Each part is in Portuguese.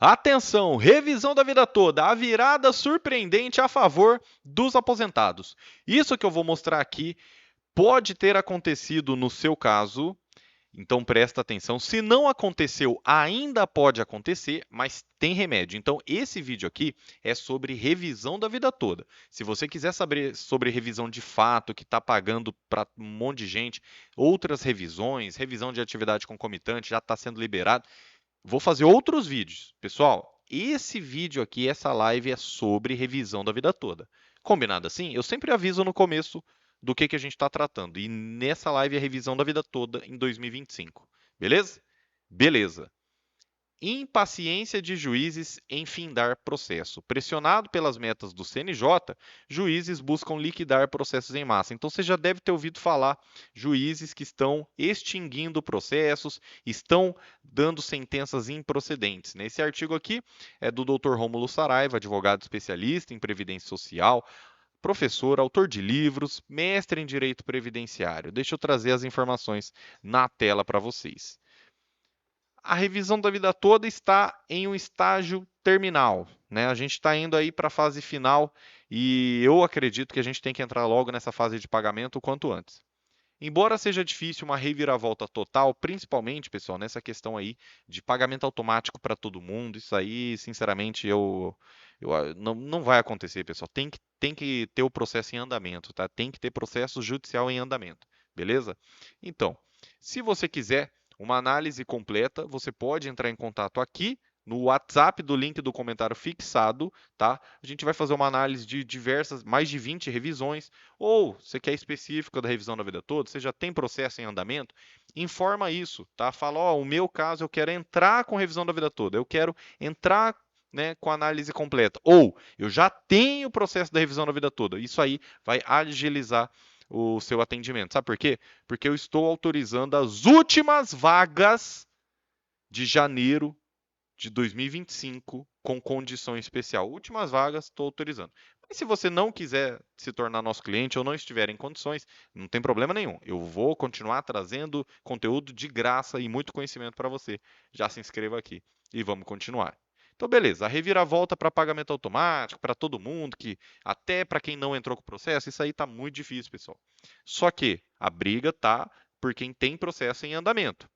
Atenção, revisão da vida toda, a virada surpreendente a favor dos aposentados. Isso que eu vou mostrar aqui pode ter acontecido no seu caso, então presta atenção. Se não aconteceu, ainda pode acontecer, mas tem remédio. Então esse vídeo aqui é sobre revisão da vida toda. Se você quiser saber sobre revisão de fato, que está pagando para um monte de gente, outras revisões, revisão de atividade concomitante, já está sendo liberado, vou fazer outros vídeos. Pessoal, esse vídeo aqui, essa live é sobre revisão da vida toda. Combinado assim? Eu sempre aviso no começo do que a gente está tratando. E nessa live é revisão da vida toda em 2025. Beleza? Beleza. Impaciência de juízes em findar processo. Pressionado pelas metas do CNJ, juízes buscam liquidar processos em massa. Então você já deve ter ouvido falar juízes que estão extinguindo processos, estão dando sentenças improcedentes. Esse artigo aqui é do Dr. Rômulo Saraiva, advogado especialista em previdência social, professor, autor de livros, mestre em direito previdenciário. Deixa eu trazer as informações na tela para vocês. A revisão da vida toda está em um estágio terminal, né? A gente está indo aí para a fase final e eu acredito que a gente tem que entrar logo nessa fase de pagamento o quanto antes. Embora seja difícil uma reviravolta total, principalmente, pessoal, nessa questão aí de pagamento automático para todo mundo, isso aí, sinceramente, não vai acontecer, pessoal. Tem que ter o processo em andamento, tá? Tem que ter processo judicial em andamento, beleza? Então, se você quiser uma análise completa, você pode entrar em contato aqui no WhatsApp do link do comentário fixado, tá? A gente vai fazer uma análise de diversas, mais de 20 revisões, ou você quer específica da revisão da vida toda, você já tem processo em andamento, informa isso, tá? Fala, ó, o meu caso eu quero entrar com revisão da vida toda, eu quero entrar, né, com análise completa, ou eu já tenho o processo da revisão da vida toda. Isso aí vai agilizar o seu atendimento. Sabe por quê? Porque eu estou autorizando as últimas vagas de janeiro de 2025 com condição especial. Últimas vagas, estou autorizando. Mas se você não quiser se tornar nosso cliente ou não estiver em condições, não tem problema nenhum. Eu vou continuar trazendo conteúdo de graça e muito conhecimento para você. Já se inscreva aqui e vamos continuar. Então, beleza. A reviravolta para pagamento automático, para todo mundo, que até para quem não entrou com o processo, isso aí está muito difícil, pessoal. Só que a briga tá por quem tem processo em andamento.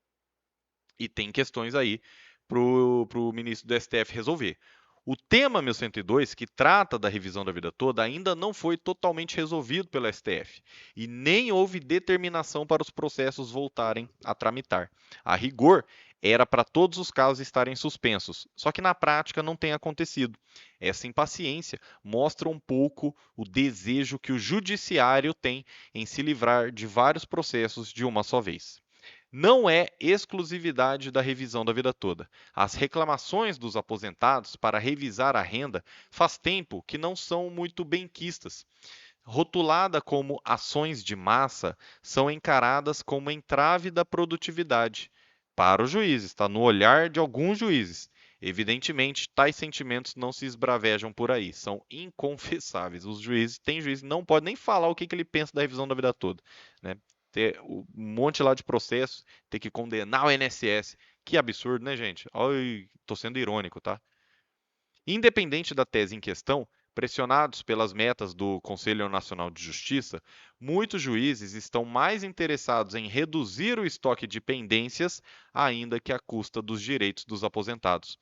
E tem questões aí para o ministro do STF resolver. O tema 1102, que trata da revisão da vida toda, ainda não foi totalmente resolvido pelo STF e nem houve determinação para os processos voltarem a tramitar. A rigor, era para todos os casos estarem suspensos, só que na prática não tem acontecido. Essa impaciência mostra um pouco o desejo que o judiciário tem em se livrar de vários processos de uma só vez. Não é exclusividade da revisão da vida toda. As reclamações dos aposentados para revisar a renda faz tempo que não são muito benquistas. Rotulada como ações de massa, são encaradas como entrave da produtividade. Para os juízes, está no olhar de alguns juízes. Evidentemente, tais sentimentos não se esbravejam por aí, são inconfessáveis. Os juízes, tem juiz que não pode nem falar o que ele pensa da revisão da vida toda, né? Ter um monte lá de processos, ter que condenar o INSS. Que absurdo, né, gente? Ai, tô sendo irônico, tá? Independente da tese em questão, pressionados pelas metas do Conselho Nacional de Justiça, muitos juízes estão mais interessados em reduzir o estoque de pendências, ainda que à custa dos direitos dos aposentados.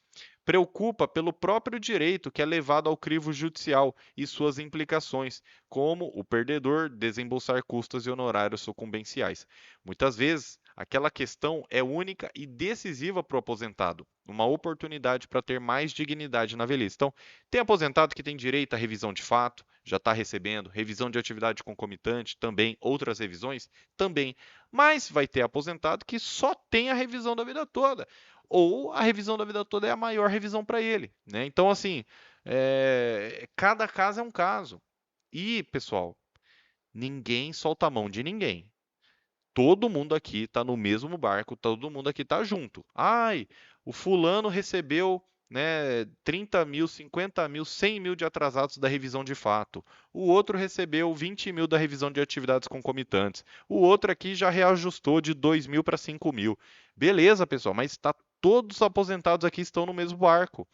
Preocupa pelo próprio direito que é levado ao crivo judicial e suas implicações, como o perdedor desembolsar custas e honorários sucumbenciais. Muitas vezes, aquela questão é única e decisiva para o aposentado, uma oportunidade para ter mais dignidade na velhice. Então, tem aposentado que tem direito à revisão de fato, já está recebendo, revisão de atividade concomitante, também, outras revisões, também. Mas vai ter aposentado que só tem a revisão da vida toda ou a revisão da vida toda é a maior revisão para ele, né? Então, assim, cada caso é um caso. E, pessoal, ninguém solta a mão de ninguém. Todo mundo aqui está no mesmo barco, todo mundo aqui está junto. Ai, o fulano recebeu, né, 30 mil, 50 mil, 100 mil de atrasados da revisão de fato. O outro recebeu 20 mil da revisão de atividades concomitantes. O outro aqui já reajustou de 2 mil para 5 mil. Beleza, pessoal, mas está Todos os aposentados aqui estão no mesmo barco.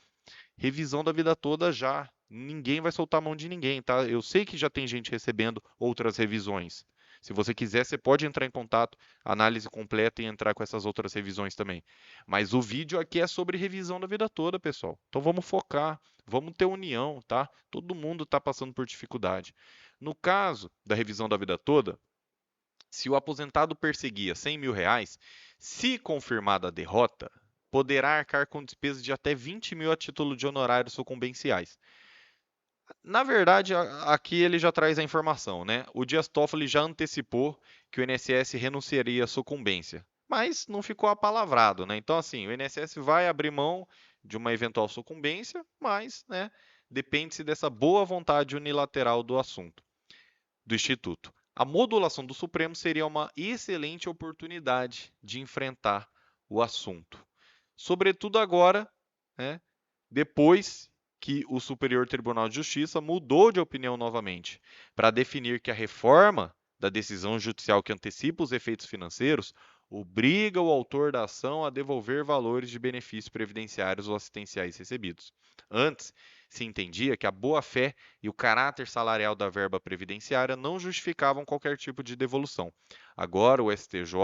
Revisão da vida toda já. Ninguém vai soltar a mão de ninguém, tá? Eu sei que já tem gente recebendo outras revisões. Se você quiser, você pode entrar em contato, análise completa e entrar com essas outras revisões também. Mas o vídeo aqui é sobre revisão da vida toda, pessoal. Então vamos focar, vamos ter união, tá? Todo mundo está passando por dificuldade. No caso da revisão da vida toda, se o aposentado perseguia R$ 100.000, se confirmada a derrota, poderá arcar com despesas de até 20 mil a título de honorários sucumbenciais. Na verdade, aqui ele já traz a informação, né? O Dias Toffoli já antecipou que o INSS renunciaria à sucumbência, mas não ficou apalavrado, né? Então, assim, o INSS vai abrir mão de uma eventual sucumbência, mas, né, depende-se dessa boa vontade unilateral do assunto, do Instituto. A modulação do Supremo seria uma excelente oportunidade de enfrentar o assunto. Sobretudo agora, né, depois que o Superior Tribunal de Justiça mudou de opinião novamente para definir que a reforma da decisão judicial que antecipa os efeitos financeiros obriga o autor da ação a devolver valores de benefícios previdenciários ou assistenciais recebidos. Antes, se entendia que a boa-fé e o caráter salarial da verba previdenciária não justificavam qualquer tipo de devolução. Agora, o STJ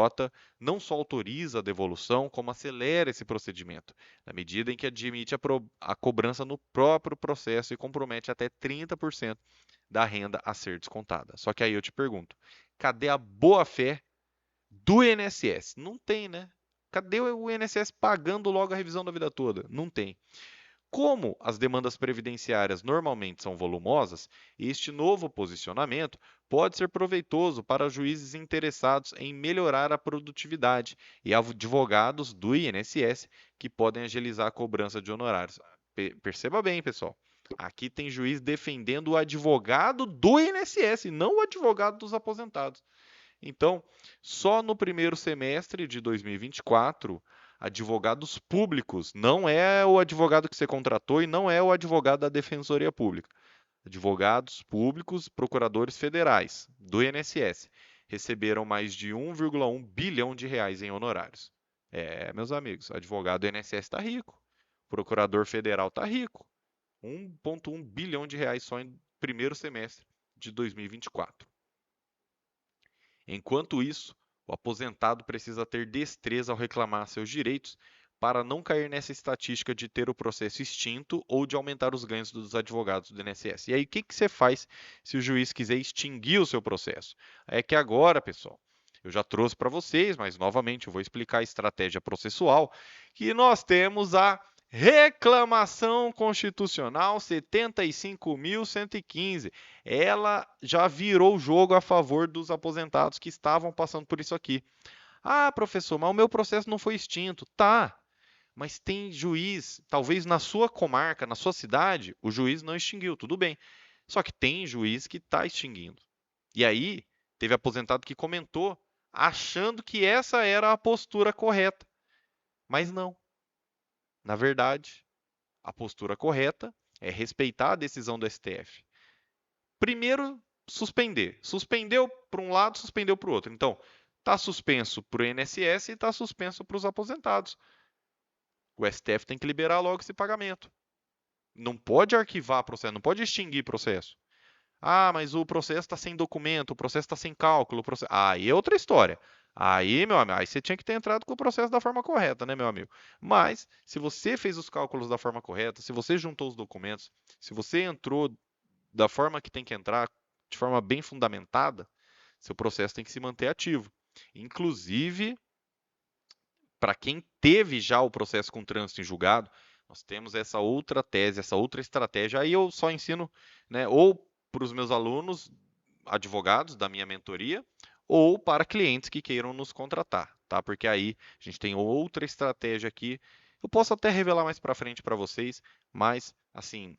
não só autoriza a devolução, como acelera esse procedimento, na medida em que admite a cobrança no próprio processo e compromete até 30% da renda a ser descontada. Só que aí eu te pergunto, cadê a boa-fé do INSS? Não tem, né? Cadê o INSS pagando logo a revisão da vida toda? Não tem. Como as demandas previdenciárias normalmente são volumosas, este novo posicionamento pode ser proveitoso para juízes interessados em melhorar a produtividade e advogados do INSS que podem agilizar a cobrança de honorários. Perceba bem, pessoal. Aqui tem juiz defendendo o advogado do INSS, não o advogado dos aposentados. Então, só no primeiro semestre de 2024, advogados públicos, não é o advogado que você contratou e não é o advogado da Defensoria Pública. Advogados públicos, procuradores federais do INSS, receberam mais de 1,1 bilhão de reais em honorários. Meus amigos, advogado do INSS está rico, procurador federal está rico. 1,1 bilhão de reais só em primeiro semestre de 2024. Enquanto isso, o aposentado precisa ter destreza ao reclamar seus direitos para não cair nessa estatística de ter o processo extinto ou de aumentar os ganhos dos advogados do INSS. E aí, o que você faz se o juiz quiser extinguir o seu processo? É que agora, pessoal, eu já trouxe para vocês, mas novamente eu vou explicar a estratégia processual, que nós temos a Reclamação Constitucional 75.115. Ela já virou o jogo a favor dos aposentados que estavam passando por isso aqui. Ah, professor, mas o meu processo não foi extinto. Tá, mas tem juiz, talvez na sua comarca, na sua cidade, o juiz não extinguiu, tudo bem. Só que tem juiz que está extinguindo. E aí, teve aposentado que comentou, achando que essa era a postura correta. Mas não. Na verdade, a postura correta é respeitar a decisão do STF. Primeiro, suspender. Suspendeu para um lado, suspendeu para o outro. Então, está suspenso para o INSS e está suspenso para os aposentados. O STF tem que liberar logo esse pagamento. Não pode arquivar processo, não pode extinguir processo. Ah, mas o processo está sem documento, o processo está sem cálculo. Aí é outra história. Aí, meu amigo, aí você tinha que ter entrado com o processo da forma correta, né, meu amigo? Mas, se você fez os cálculos da forma correta, se você juntou os documentos, se você entrou da forma que tem que entrar, de forma bem fundamentada, seu processo tem que se manter ativo. Inclusive, para quem teve já o processo com trânsito em julgado, nós temos essa outra tese, essa outra estratégia. Aí eu só ensino, né, ou para os meus alunos, advogados da minha mentoria, ou para clientes que queiram nos contratar, tá? Porque aí a gente tem outra estratégia aqui. Eu posso até revelar mais para frente para vocês, mas assim,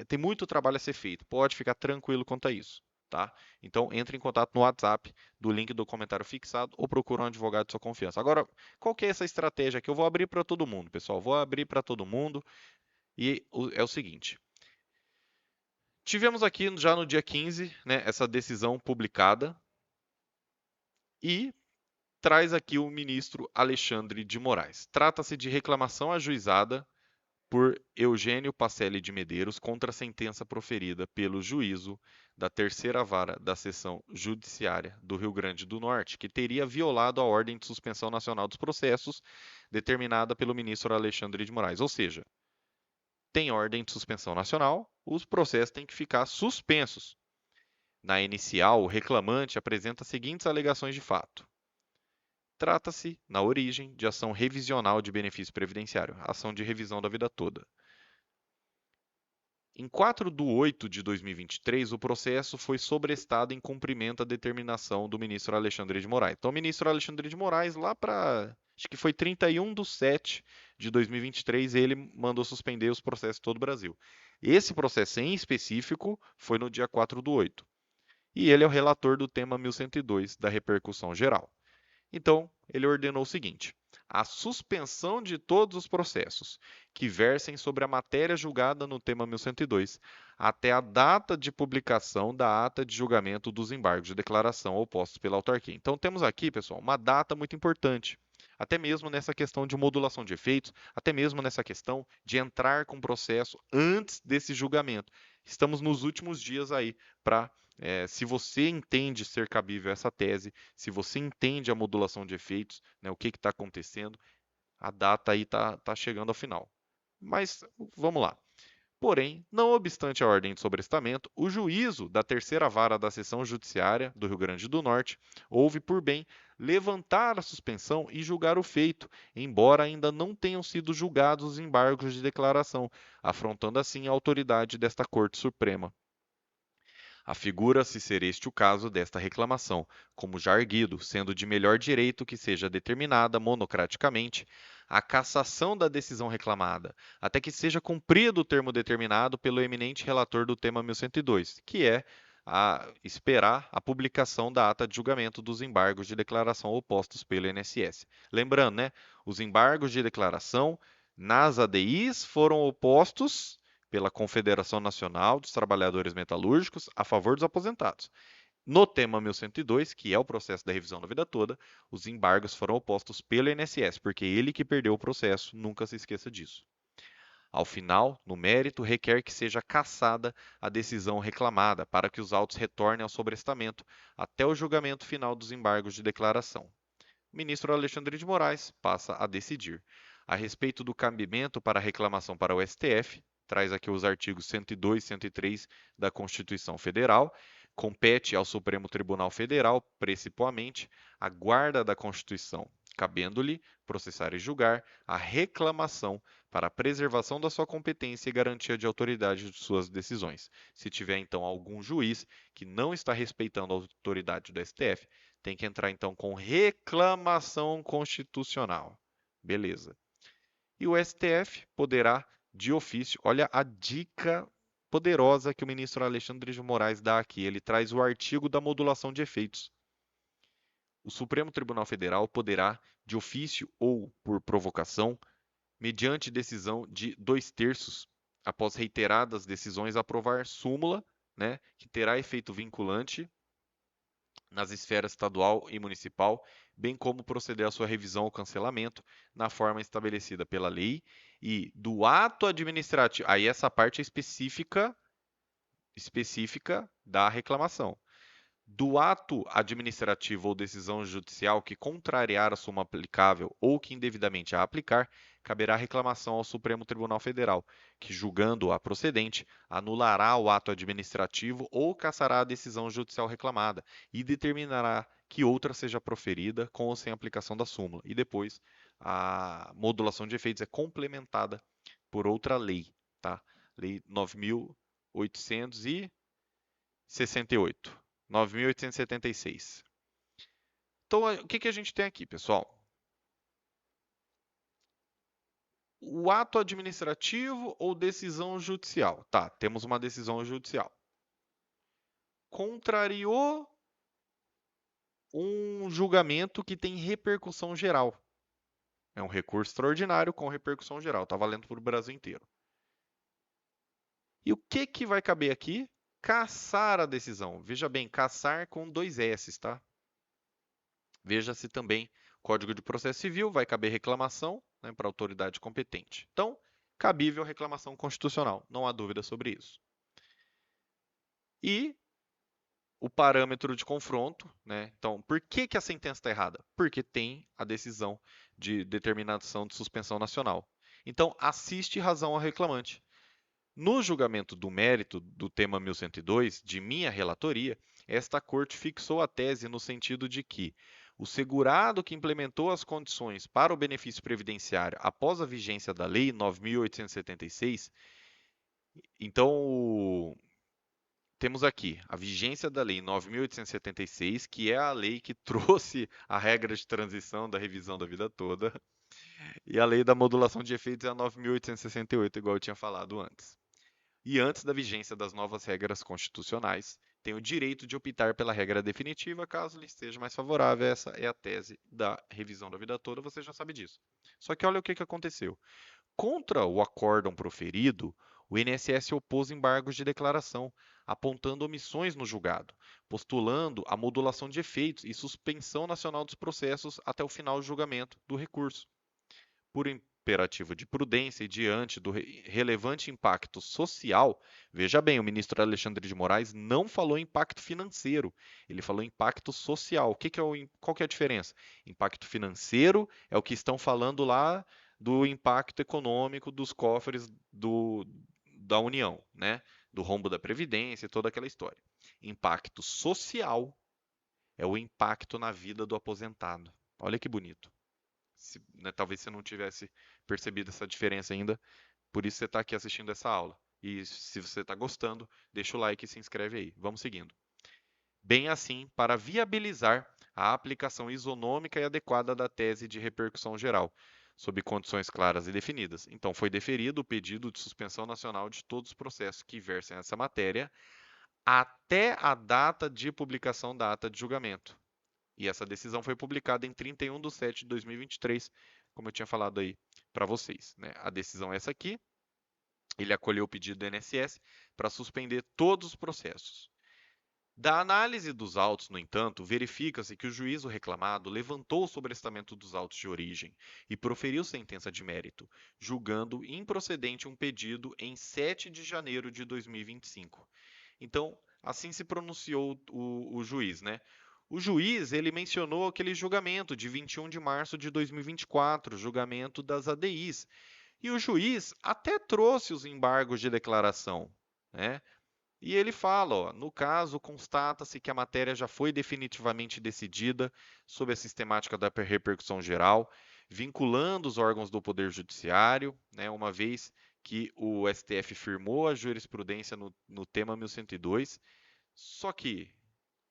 tem muito trabalho a ser feito. Pode ficar tranquilo quanto a isso, tá? Então entre em contato no WhatsApp do link do comentário fixado ou procura um advogado de sua confiança. Agora, qual que é essa estratégia que eu vou abrir para todo mundo, pessoal? Vou abrir para todo mundo e é o seguinte. Tivemos aqui já no dia 15, né, essa decisão publicada e traz aqui o ministro Alexandre de Moraes. Trata-se de reclamação ajuizada por Eugênio Pacelli de Medeiros contra a sentença proferida pelo juízo da terceira vara da seção judiciária do Rio Grande do Norte, que teria violado a ordem de suspensão nacional dos processos determinada pelo ministro Alexandre de Moraes. Ou seja, tem ordem de suspensão nacional, os processos têm que ficar suspensos. Na inicial, o reclamante apresenta as seguintes alegações de fato. Trata-se, na origem, de ação revisional de benefício previdenciário, ação de revisão da vida toda. Em 4 de 8 de 2023, o processo foi sobrestado em cumprimento à determinação do ministro Alexandre de Moraes. Então, o ministro Alexandre de Moraes, lá para, acho que foi 31 de 7 de 2023, ele mandou suspender os processos em todo o Brasil. Esse processo em específico foi no dia 4 de 8. E ele é o relator do tema 1102 da repercussão geral. Então, ele ordenou o seguinte: a suspensão de todos os processos que versem sobre a matéria julgada no tema 1102, até a data de publicação da ata de julgamento dos embargos de declaração opostos pela autarquia. Então, temos aqui, pessoal, uma data muito importante. Até mesmo nessa questão de modulação de efeitos, até mesmo nessa questão de entrar com o processo antes desse julgamento. Estamos nos últimos dias aí para se você entende ser cabível essa tese, se você entende a modulação de efeitos, né, o que está acontecendo, a data aí está chegando ao final. Mas vamos lá. Porém, não obstante a ordem de sobrestamento, o juízo da terceira vara da seção judiciária do Rio Grande do Norte houve por bem levantar a suspensão e julgar o feito, embora ainda não tenham sido julgados os embargos de declaração, afrontando assim a autoridade desta Corte Suprema. Afigura-se ser este o caso desta reclamação, como já arguido, sendo de melhor direito que seja determinada monocraticamente a cassação da decisão reclamada, até que seja cumprido o termo determinado pelo eminente relator do tema 1102, que é esperar a publicação da ata de julgamento dos embargos de declaração opostos pelo INSS. Lembrando, né, os embargos de declaração nas ADIs foram opostos pela Confederação Nacional dos Trabalhadores Metalúrgicos a favor dos aposentados. No tema 1102, que é o processo da revisão da vida toda, os embargos foram opostos pelo INSS, porque ele que perdeu o processo, nunca se esqueça disso. Ao final, no mérito, requer que seja cassada a decisão reclamada, para que os autos retornem ao sobrestamento até o julgamento final dos embargos de declaração. O ministro Alexandre de Moraes passa a decidir. A respeito do cabimento para reclamação para o STF, traz aqui os artigos 102 e 103 da Constituição Federal, compete ao Supremo Tribunal Federal, principalmente, a guarda da Constituição, cabendo-lhe processar e julgar a reclamação para a preservação da sua competência e garantia de autoridade de suas decisões. Se tiver, então, algum juiz que não está respeitando a autoridade do STF, tem que entrar, então, com reclamação constitucional. Beleza. E o STF poderá, de ofício, olha a dica poderosa que o ministro Alexandre de Moraes dá aqui. Ele traz o artigo da modulação de efeitos. O Supremo Tribunal Federal poderá, de ofício ou por provocação, mediante decisão de 2/3, após reiteradas decisões, aprovar súmula, né, que terá efeito vinculante nas esferas estadual e municipal, bem como proceder à sua revisão ou cancelamento na forma estabelecida pela lei e do ato administrativo. Aí essa parte é específica da reclamação. Do ato administrativo ou decisão judicial que contrariar a súmula aplicável ou que indevidamente a aplicar, caberá reclamação ao Supremo Tribunal Federal, que, julgando-a procedente, anulará o ato administrativo ou cassará a decisão judicial reclamada e determinará que outra seja proferida com ou sem aplicação da súmula. E depois a modulação de efeitos é complementada por outra lei, tá? Lei 9.868. 9.876. Então, o que a gente tem aqui, pessoal? O ato administrativo ou decisão judicial? Tá, temos uma decisão judicial. Contrariou um julgamento que tem repercussão geral. É um recurso extraordinário com repercussão geral. Está valendo para o Brasil inteiro. E o que vai caber aqui? Cassar a decisão. Veja bem, cassar com 2 S, tá? Veja-se também Código de Processo Civil, vai caber reclamação, né, para a autoridade competente. Então, cabível reclamação constitucional, não há dúvida sobre isso. E o parâmetro de confronto, né? Então, por que que a sentença está errada? Porque tem a decisão de determinação de suspensão nacional. Então, assiste razão ao reclamante. No julgamento do mérito do tema 1102, de minha relatoria, esta Corte fixou a tese no sentido de que o segurado que implementou as condições para o benefício previdenciário após a vigência da Lei 9.876, então temos aqui a vigência da Lei 9.876, que é a lei que trouxe a regra de transição da revisão da vida toda, e a lei da modulação de efeitos é a 9.868, igual eu tinha falado antes. E antes da vigência das novas regras constitucionais, tem o direito de optar pela regra definitiva, caso lhe esteja mais favorável. Essa é a tese da revisão da vida toda, você já sabe disso. Só que olha o que aconteceu. Contra o acórdão proferido, o INSS opôs embargos de declaração, apontando omissões no julgado, postulando a modulação de efeitos e suspensão nacional dos processos até o final do julgamento do recurso. Por imperativo de prudência e diante do relevante impacto social, veja bem, o ministro Alexandre de Moraes não falou impacto financeiro, ele falou impacto social. Qual que é a diferença? Impacto financeiro é o que estão falando lá do impacto econômico dos cofres da União, né? Do rombo da Previdência e toda aquela história. Impacto social é o impacto na vida do aposentado. Olha que bonito. Né, talvez você não tivesse percebido essa diferença ainda, por isso você está aqui assistindo essa aula. E se você está gostando, deixa o like e se inscreve aí. Vamos seguindo. Bem assim, para viabilizar a aplicação isonômica e adequada da tese de repercussão geral, sob condições claras e definidas. Então, foi deferido o pedido de suspensão nacional de todos os processos que versem essa matéria até a data de publicação da ata de julgamento. E essa decisão foi publicada em 31 de setembro de 2023, como eu tinha falado aí para vocês, né? A decisão é essa aqui. Ele acolheu o pedido do INSS para suspender todos os processos. Da análise dos autos, no entanto, verifica-se que o juízo reclamado levantou o sobrestamento dos autos de origem e proferiu sentença de mérito, julgando improcedente um pedido em 7 de janeiro de 2025. Então, assim se pronunciou o juiz, né? O juiz, ele mencionou aquele julgamento de 21 de março de 2024, julgamento das ADIs. E o juiz até trouxe os embargos de declaração, né? E ele fala, ó, no caso, constata-se que a matéria já foi definitivamente decidida sob a sistemática da repercussão geral, vinculando os órgãos do Poder Judiciário, né, uma vez que o STF firmou a jurisprudência no tema 1102. Só que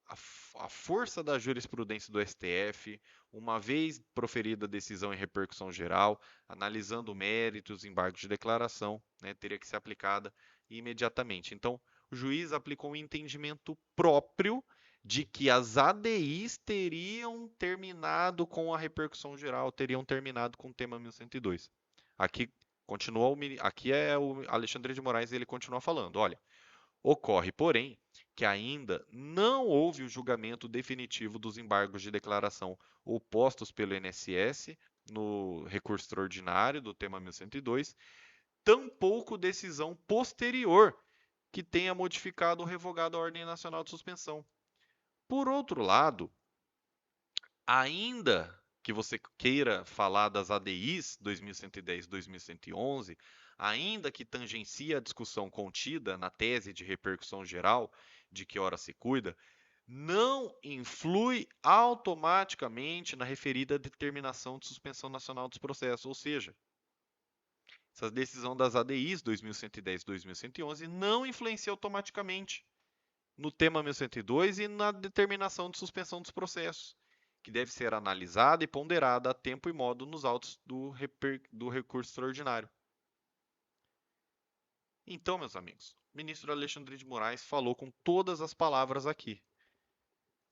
a força da jurisprudência do STF, uma vez proferida a decisão em repercussão geral, analisando méritos, embargos de declaração, né, teria que ser aplicada imediatamente. Então, o juiz aplicou um entendimento próprio de que as ADIs teriam terminado com a repercussão geral, teriam terminado com o tema 1102. Aqui aqui é o Alexandre de Moraes, ele continua falando, olha, ocorre, porém, que ainda não houve o julgamento definitivo dos embargos de declaração opostos pelo INSS no recurso extraordinário do tema 1102, tampouco decisão posterior que tenha modificado ou revogado a Ordem Nacional de Suspensão. Por outro lado, ainda que você queira falar das ADIs 2110 e 2111, ainda que tangencie a discussão contida na tese de repercussão geral, de que hora se cuida, não influi automaticamente na referida determinação de suspensão nacional dos processos, ou seja, essa decisão das ADIs 2110 e 2111 não influencia automaticamente no tema 1102 e na determinação de suspensão dos processos, que deve ser analisada e ponderada a tempo e modo nos autos do recurso extraordinário. Então, meus amigos, o ministro Alexandre de Moraes falou com todas as palavras aqui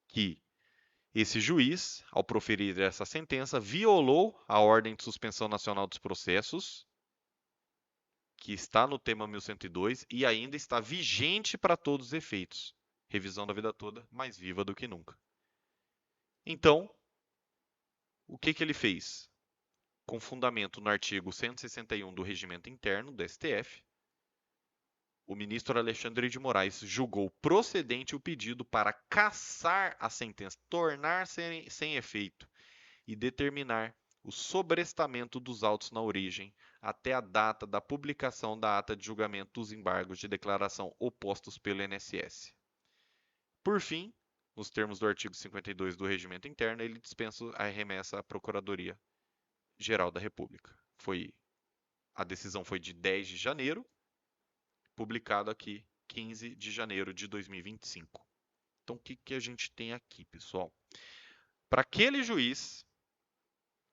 que esse juiz, ao proferir essa sentença, violou a ordem de suspensão nacional dos processos, que está no tema 1102 e ainda está vigente para todos os efeitos. Revisão da vida toda, mais viva do que nunca. Então, o que que ele fez? Com fundamento no artigo 161 do Regimento Interno do STF, o ministro Alexandre de Moraes julgou procedente o pedido para cassar a sentença, tornar sem efeito e determinar o sobrestamento dos autos na origem até a data da publicação da ata de julgamento dos embargos de declaração opostos pelo INSS. Por fim, nos termos do artigo 52 do Regimento Interno, ele dispensa a remessa à Procuradoria-Geral da República. A decisão foi de 10 de janeiro, publicado aqui 15 de janeiro de 2025. Então, o que que a gente tem aqui, pessoal? Para aquele juiz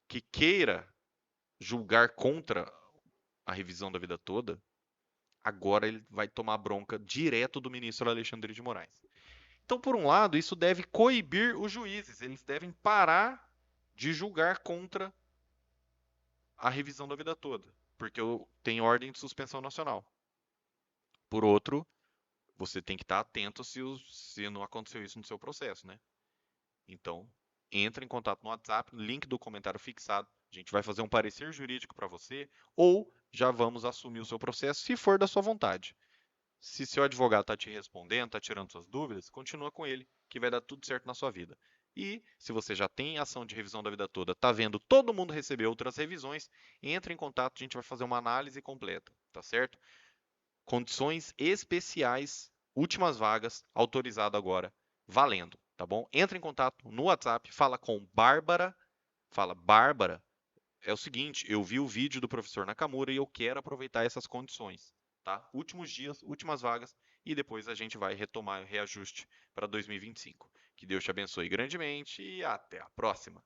que queira julgar contra a revisão da vida toda, agora ele vai tomar bronca direto do ministro Alexandre de Moraes. Então, por um lado, isso deve coibir os juízes, eles devem parar de julgar contra a revisão da vida toda, porque tem ordem de suspensão nacional. Por outro, você tem que estar atento se não aconteceu isso no seu processo, né? Então, entra em contato no WhatsApp, link do comentário fixado. A gente vai fazer um parecer jurídico para você, ou já vamos assumir o seu processo, se for da sua vontade. Se seu advogado está te respondendo, está tirando suas dúvidas, continua com ele, que vai dar tudo certo na sua vida. E se você já tem ação de revisão da vida toda, está vendo todo mundo receber outras revisões, entre em contato, a gente vai fazer uma análise completa, tá certo? Condições especiais, últimas vagas, autorizado agora, valendo, tá bom? Entra em contato no WhatsApp, fala com Bárbara, fala Bárbara, é o seguinte, eu vi o vídeo do professor Nakamura e eu quero aproveitar essas condições, tá? Últimos dias, últimas vagas e depois a gente vai retomar o reajuste para 2025. Que Deus te abençoe grandemente e até a próxima.